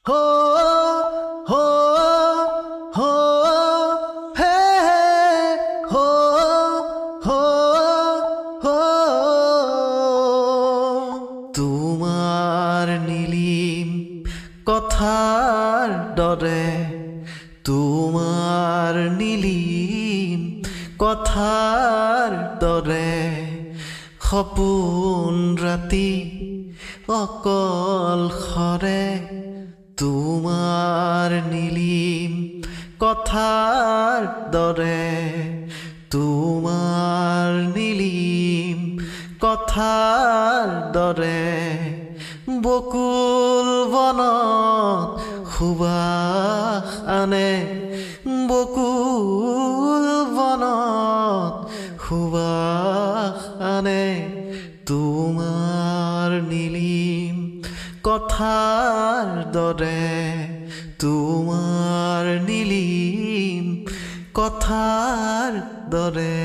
হো হো হো হে হো হো হো তোমাৰ নীলিম কথাৰ দৰে তোমাৰ নীলিম কথাৰ দৰে সপোন ৰাতি অকলশৰে তোমাৰ নীলিম কথাৰ দৰে তোমাৰ নীলিম কথাৰ দৰে বকুল বনত সুবাস আনে বকুল বনত সুবাস আনে তোমাৰ নীলিম কথাৰ দৰে তোমাৰ নীলিম কথাৰ দৰে